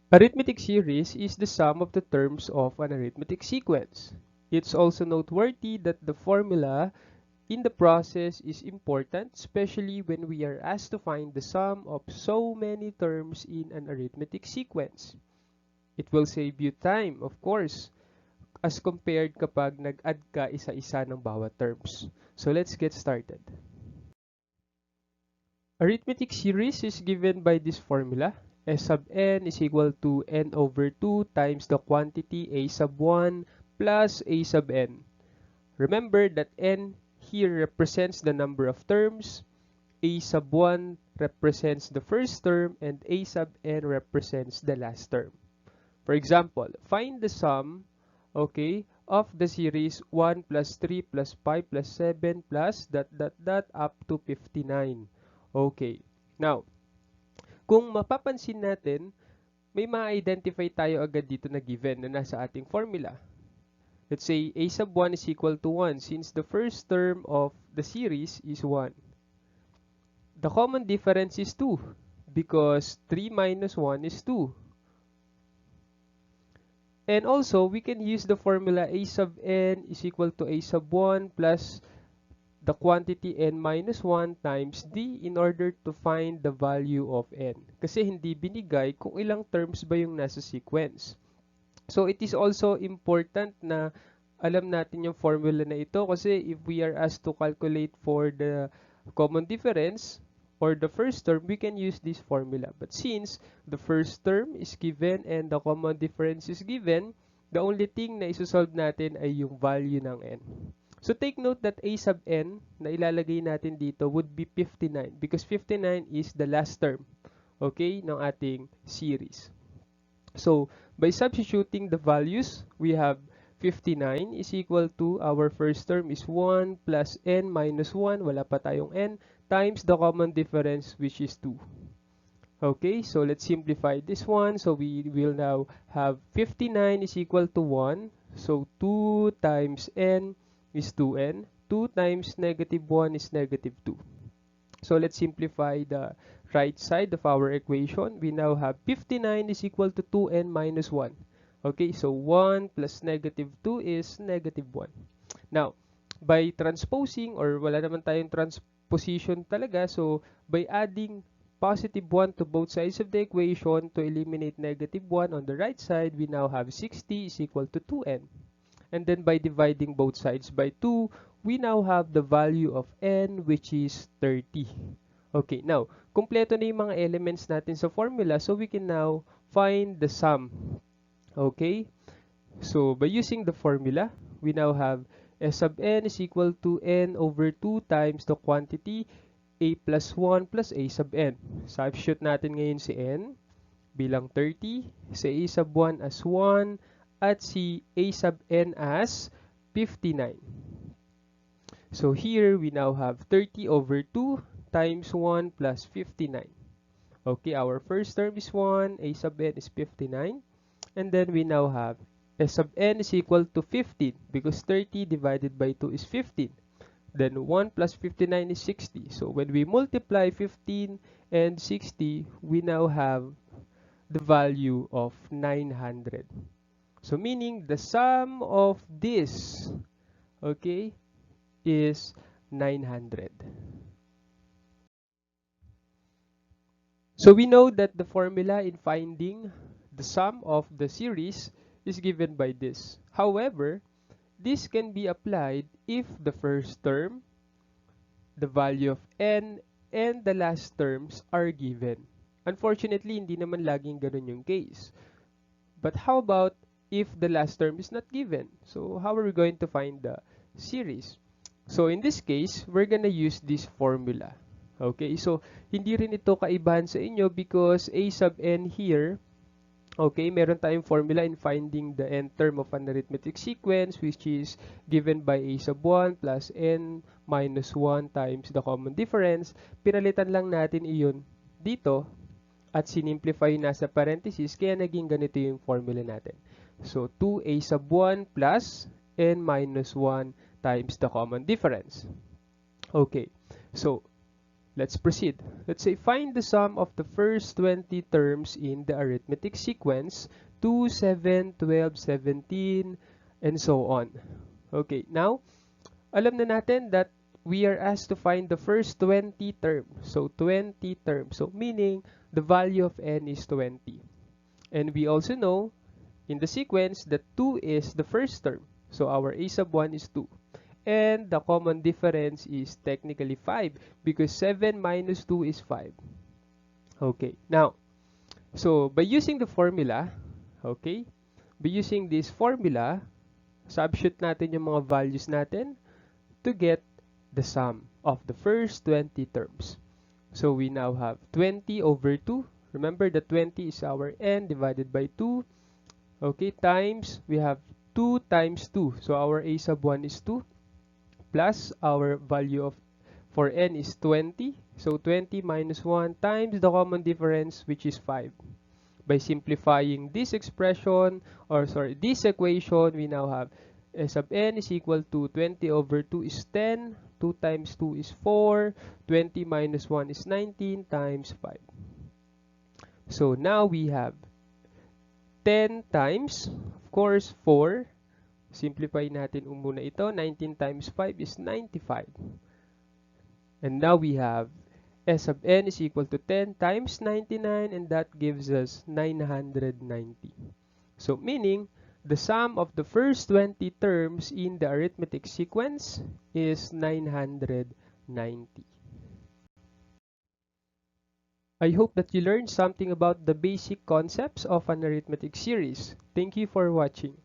Arithmetic series is the sum of the terms of an arithmetic sequence. It's also noteworthy that the formula in the process is important, especially when we are asked to find the sum of so many terms in an arithmetic sequence. It will save you time, of course, as compared kapag nag-add ka isa-isa ng bawat terms. So let's get started. Arithmetic series is given by this formula. S sub n is equal to n over 2 times the quantity a sub 1 plus a sub n. Remember that n here represents the number of terms, a sub 1 represents the first term, and a sub n represents the last term. For example, find the sum, okay, of the series 1 plus 3 plus 5 plus 7 plus up to 59. Okay. Now, kung mapapansin natin, may ma-identify tayo agad dito na given na nasa ating formula. Let's say a sub 1 is equal to 1 since the first term of the series is 1. The common difference is 2 because 3 minus 1 is 2. And also, we can use the formula a sub n is equal to a sub 1 plus the quantity n minus 1 times d in order to find the value of n. Kasi hindi binigay kung ilang terms ba yung nasa sequence. So, it is also important na alam natin yung formula na ito kasi if we are asked to calculate for the common difference or the first term, we can use this formula. But since the first term is given and the common difference is given, the only thing na isosolve natin ay yung value ng n. So take note that a sub n na ilalagay natin dito would be 59 because 59 is the last term, okay, ng ating series. So by substituting the values, we have 59 is equal to our first term is 1 plus n minus 1, wala pa tayong n, times the common difference which is 2. Okay, so let's simplify this one. So we will now have 59 is equal to 1. So 2 times n is 2n. 2 times negative 1 is negative 2. So let's simplify the right side of our equation. We now have 59 is equal to 2n minus 1. Okay, so 1 plus negative 2 is negative 1. Now, by transposing or wala naman tayong transposition talaga, so by adding positive 1 to both sides of the equation to eliminate negative 1 on the right side, we now have 60 is equal to 2n. And then by dividing both sides by 2, we now have the value of n which is 30. Okay, now, kumpleto na yung mga elements natin sa formula, so we can now find the sum. Okay, so by using the formula, we now have S sub n is equal to n over 2 times the quantity a plus 1 plus a sub n. Substitute natin ngayon si n bilang 30, si a sub 1 as 1, at si a sub n as 59. So here, we now have 30 over 2 times 1 plus 59. Okay, our first term is 1, a sub n is 59. And then we now have S sub n is equal to 15 because 30 divided by 2 is 15. Then 1 plus 59 is 60. So when we multiply 15 and 60, we now have the value of 900. So meaning the sum of this, okay, is 900. So we know that the formula in finding the sum of the series is given by this. However, this can be applied if the first term, the value of n, and the last terms are given. Unfortunately, hindi naman laging ganun yung case. But how about if the last term is not given? So how are we going to find the series? So in this case, we're gonna use this formula. Okay, so hindi rin ito kaibahan sa inyo because a sub n here, okay, meron tayong formula in finding the n term of an arithmetic sequence which is given by a sub 1 plus n minus 1 times the common difference. Pinalitan lang natin iyon dito at sinimplify nasa parenthesis kaya naging ganito yung formula natin. So 2a sub 1 plus n minus 1 times the common difference. Okay, so Let's proceed. Let's say find the sum of the first 20 terms in the arithmetic sequence 2, 7, 12, 17, and so on. Okay, now, alam na natin that we are asked to find the first 20 terms. So, 20 terms. So, meaning the value of n is 20. And we also know in the sequence that 2 is the first term. So, our a sub 1 is 2. And the common difference is technically 5 because 7 minus 2 is 5. Okay, now, so by using the formula, okay, by using this formula, substitute natin yung mga values natin to get the sum of the first 20 terms. So we now have 20 over 2. Remember that 20 is our n divided by 2. Okay, times, we have 2 times 2. So our a sub 1 is 2. Plus our value of for n is 20. So 20 minus 1 times the common difference, which is 5. By simplifying this expression, or sorry, this equation, we now have s sub n is equal to 20 over 2 is 10, 2 times 2 is 4, 20 minus 1 is 19 times 5. So now we have 10 times, of course, 4. Simplify natin muna ito. 19 times 5 is 95. And now we have s sub n is equal to 10 times 99, and that gives us 990. So meaning, the sum of the first 20 terms in the arithmetic sequence is 990. I hope that you learned something about the basic concepts of an arithmetic series. Thank you for watching.